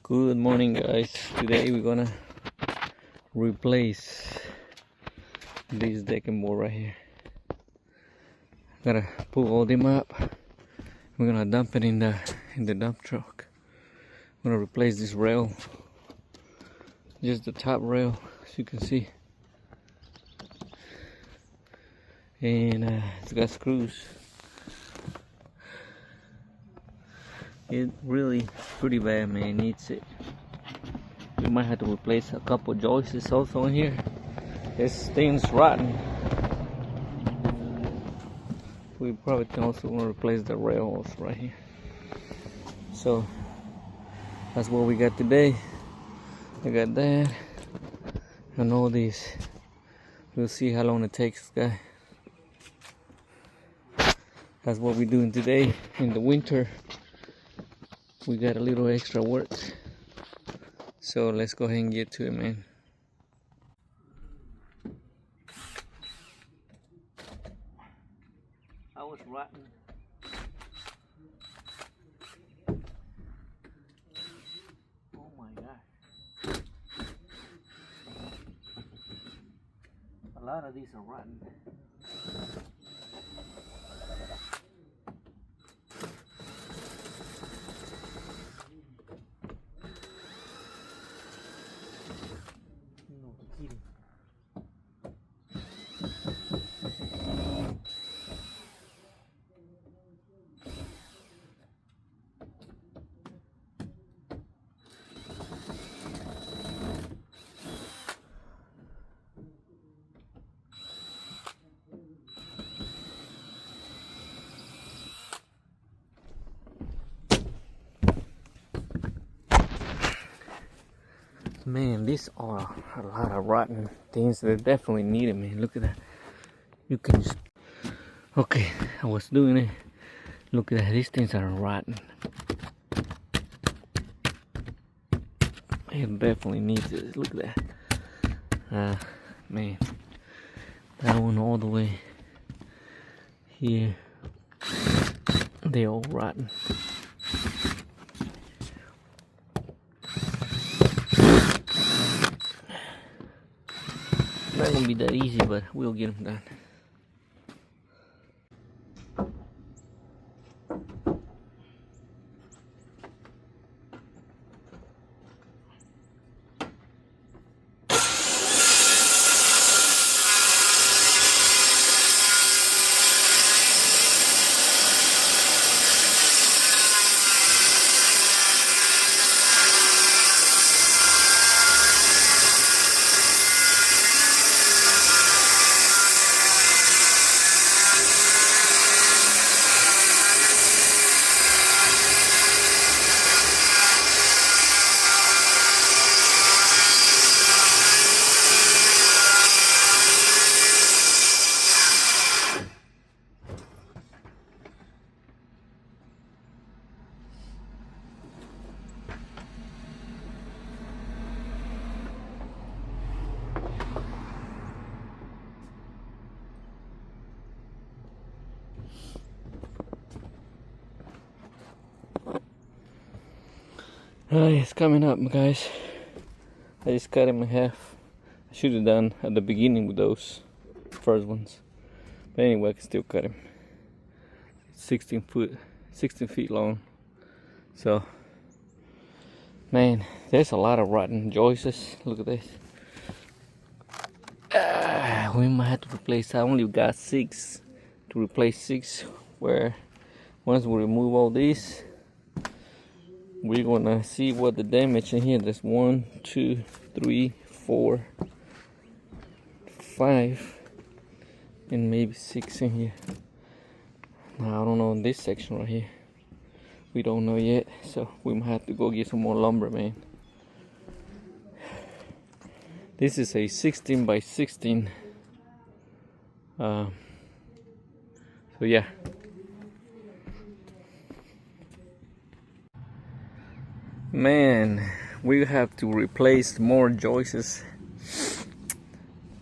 Good morning, guys. Today we're gonna replace this decking board right here. Gotta pull all them up. We're gonna dump it in the dump truck. I'm gonna replace this rail, just the top rail, as you can see, and it's got screws. It really pretty bad, man. Needs it. We might have to replace a couple joists also in here. This thing's rotten. We probably can also want to replace the rails right here. So that's what we got today. I got that and all these. We'll see how long it takes, guys. That's what we're doing today in the winter. We got a little extra work, so let's go ahead and get to it, man. I was rotten. Oh my gosh. A lot of these are rotten. Man, these are a lot of rotten things that definitely need it, man. Look at that. You can just... Okay, I was doing it. Look at that. These things are rotten. It definitely needs it. Look at that. Man. That one all the way here. They're all rotten. Not gonna be that easy, but we'll get them done. It's coming up, guys. I just cut him in half. I should have done at the beginning with those first ones, but anyway, I can still cut him. 16 feet long. So, man, there's a lot of rotten joists. Look at this. We might have to replace. I only got 6 to replace 6. Where once we remove all these, we're gonna see what the damage in here. There's 1, 2, 3, 4, 5, and maybe 6 in here. Now I don't know in this section right here. We don't know yet, so we might have to go get some more lumber, man. This is a 16 by 16. So yeah. Man, we have to replace more joists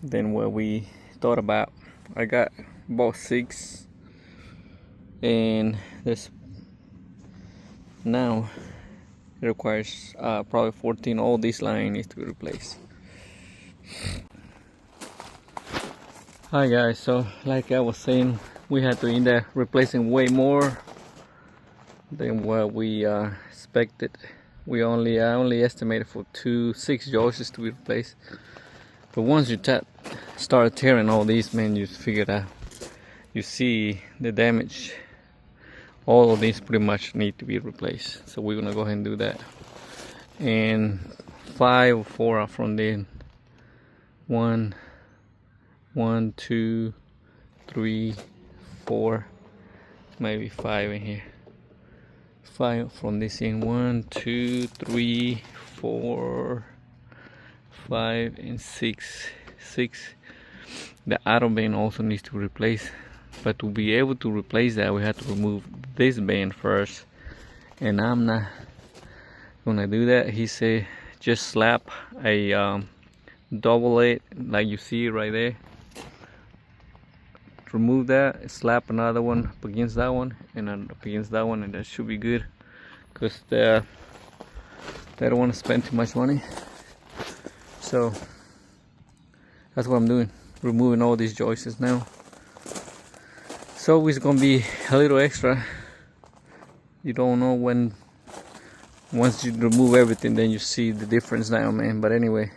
than what we thought about. I got about 6, and there's now It requires probably 14. All this line needs to be replaced. Hi guys, so like I was saying, we had to end up replacing way more than what we expected. I only estimated for 6 joists to be replaced. But once you start tearing all these, man, you figure out, you see the damage. All of these pretty much need to be replaced. So we're gonna go ahead and do that. And 5 or 4 are from the 1, 2, 3, 4, maybe 5 in here. 5 from this end. 1, 2, 3, 4, 5, and 6. The outer band also needs to be replaced. But to be able to replace that, we have to remove this band first. And I'm not gonna do that. He said just slap a double it like you see right there. Remove that, slap another one up against that one, and then up against that one, and that should be good. Because they don't want to spend too much money. So that's what I'm doing, removing all these joists now. So it's gonna be a little extra. You don't know when. Once you remove everything, then you see the difference now, man. But anyway,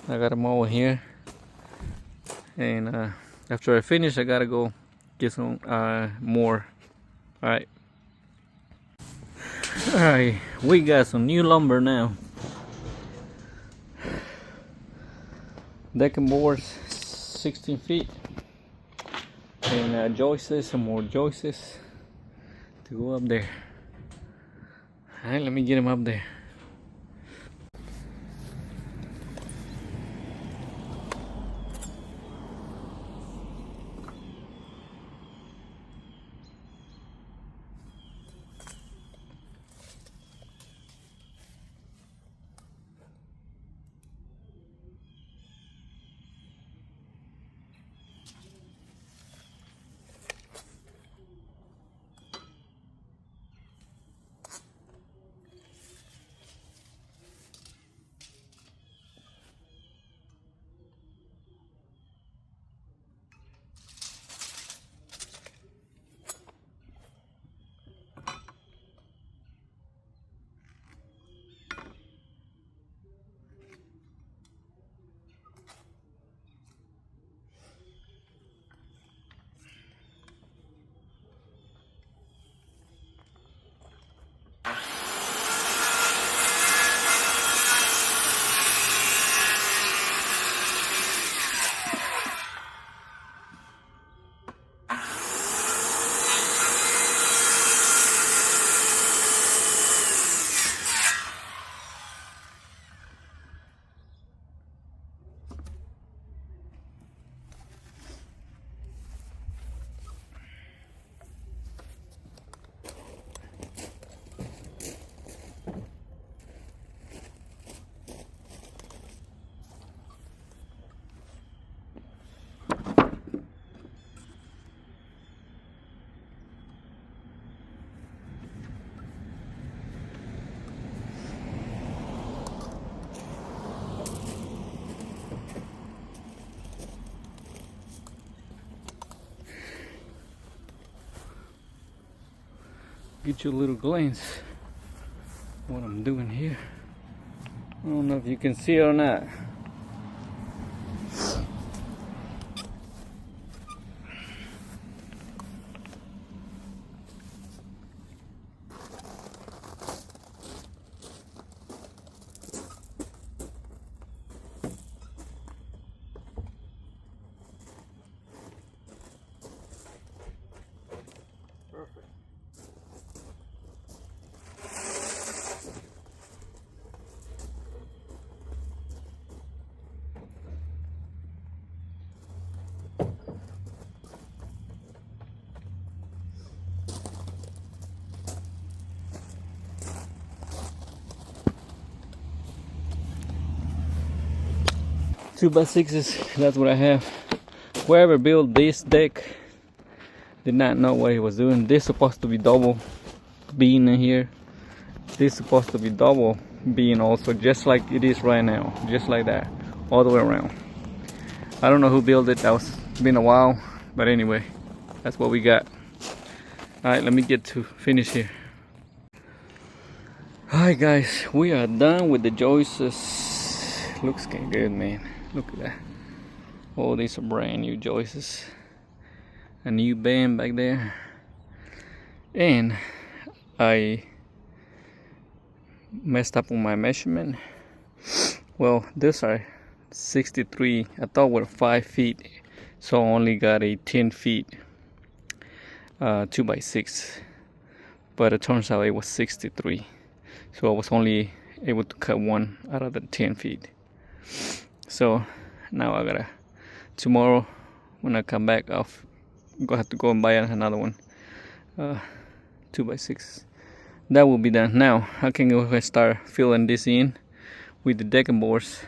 I got them all here, and after I finish, I gotta go get some more. Alright, we got some new lumber now. Decking boards, 16 feet, and joists, some more joists to go up there. Alright, let me get them up there. Get you a little glance what I'm doing here. I don't know if you can see it or not. Two by sixes, that's what I have. Whoever built this deck did not know what he was doing. This is supposed to be double beam in here, this is supposed to be double beam also, just like it is right now, just like that, all the way around. I don't know who built it. That was been a while, but anyway, that's what we got. All right, let me get to finish here. All right, guys, we are done with the joists. Looks good, man. Look at that. Oh, these are brand new joists. A new band back there, and I messed up on my measurement. Well, these are 63. I thought were 5 feet, so I only got a 10 feet 2x6, but it turns out it was 63, so I was only able to cut one out of the 10 feet. So now I gotta, tomorrow when I come back, I'll have to go and buy another one, 2x6. That will be done. Now I can go ahead and start filling this in with the decking boards.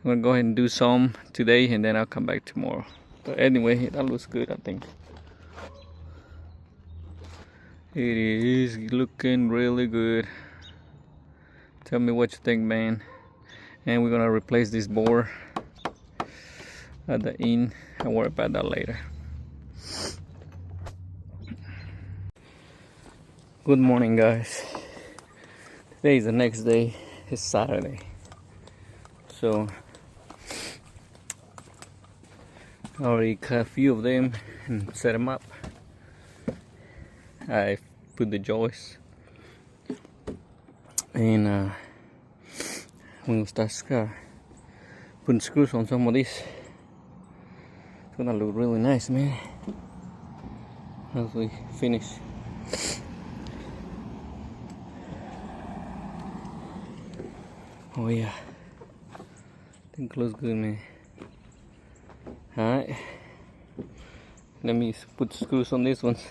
I'm gonna go ahead and do some today, and then I'll come back tomorrow. But anyway, that looks good, I think. It is looking really good. Tell me what you think, man. And we're gonna replace this board at the end. I'll worry about that later. Good morning, guys. Today is the next day. It's Saturday, so I already cut a few of them and set them up. I put the joists, and we're gonna start putting screws on some of these. It's gonna look really nice, man, as we finish. Oh yeah, I think it looks good, man. Alright, let me put screws on these ones.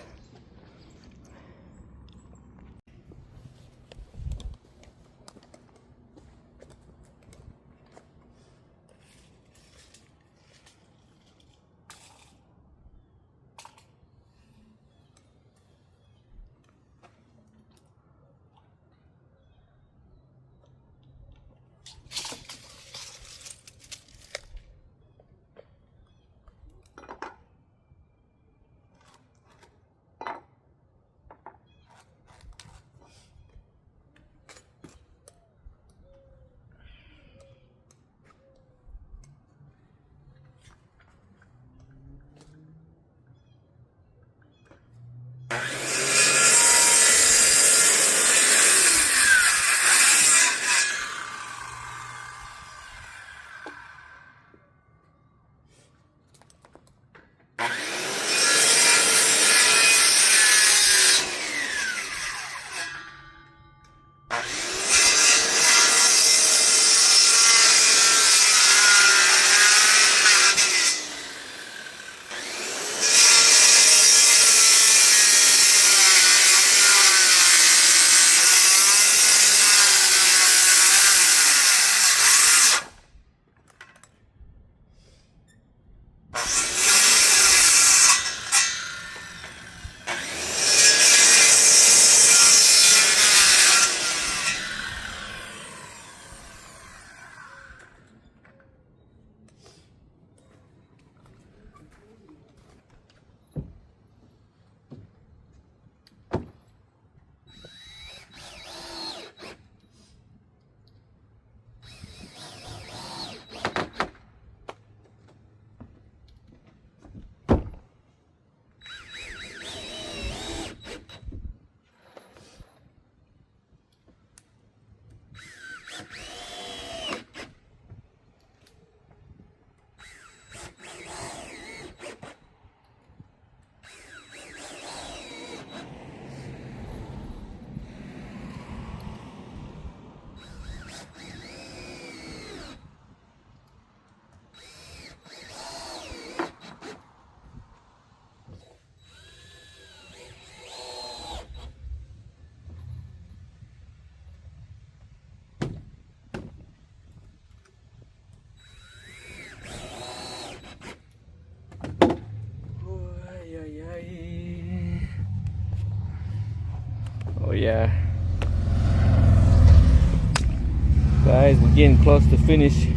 guys, we're getting close to finish,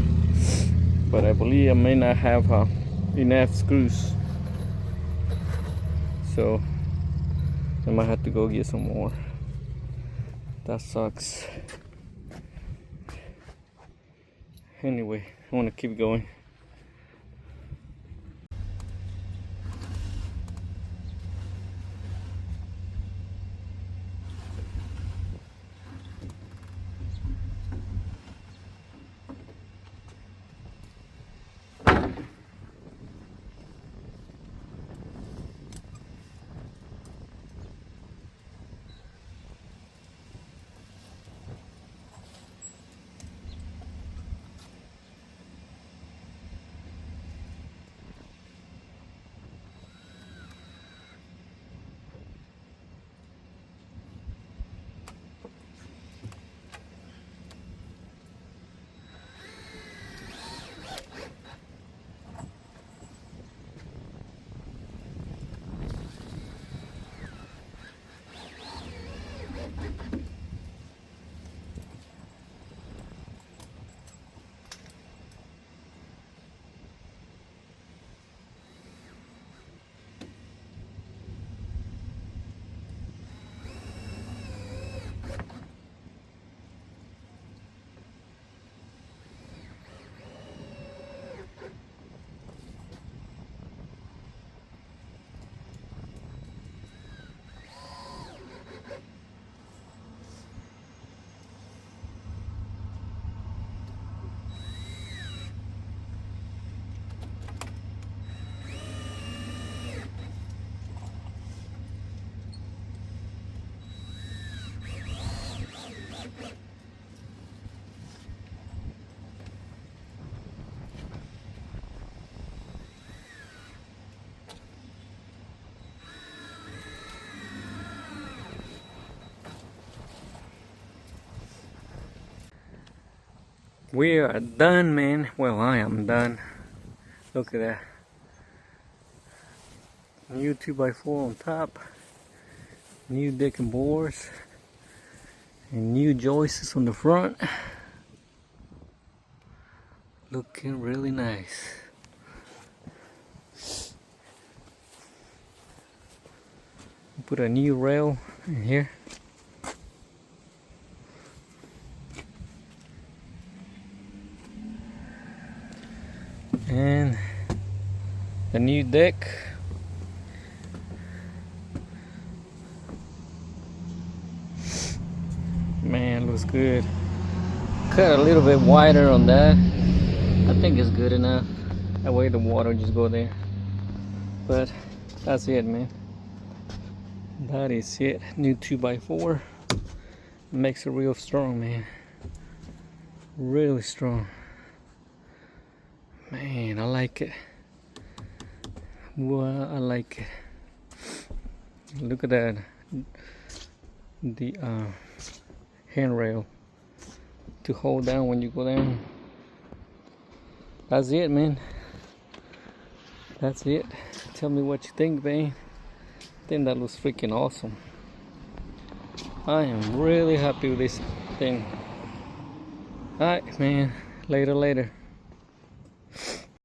but I believe I may not have enough screws, so I might have to go get some more. That sucks. Anyway, I want to keep going. We are done, man. Well, I am done. Look at that. New 2x4 on top. New deck and boards. And new joists on the front. Looking really nice. Put a new rail in here. And the new deck. Man, looks good. Cut a little bit wider on that. I think it's good enough. That way the water just go there. But that's it, man. That is it. New 2x4. Makes it real strong, man. Really strong. Man, I like it. Well, I like it. Look at that. The handrail to hold down when you go down. That's it, man. That's it. Tell me what you think, man. I think that looks freaking awesome. I am really happy with this thing. Alright, man. Later.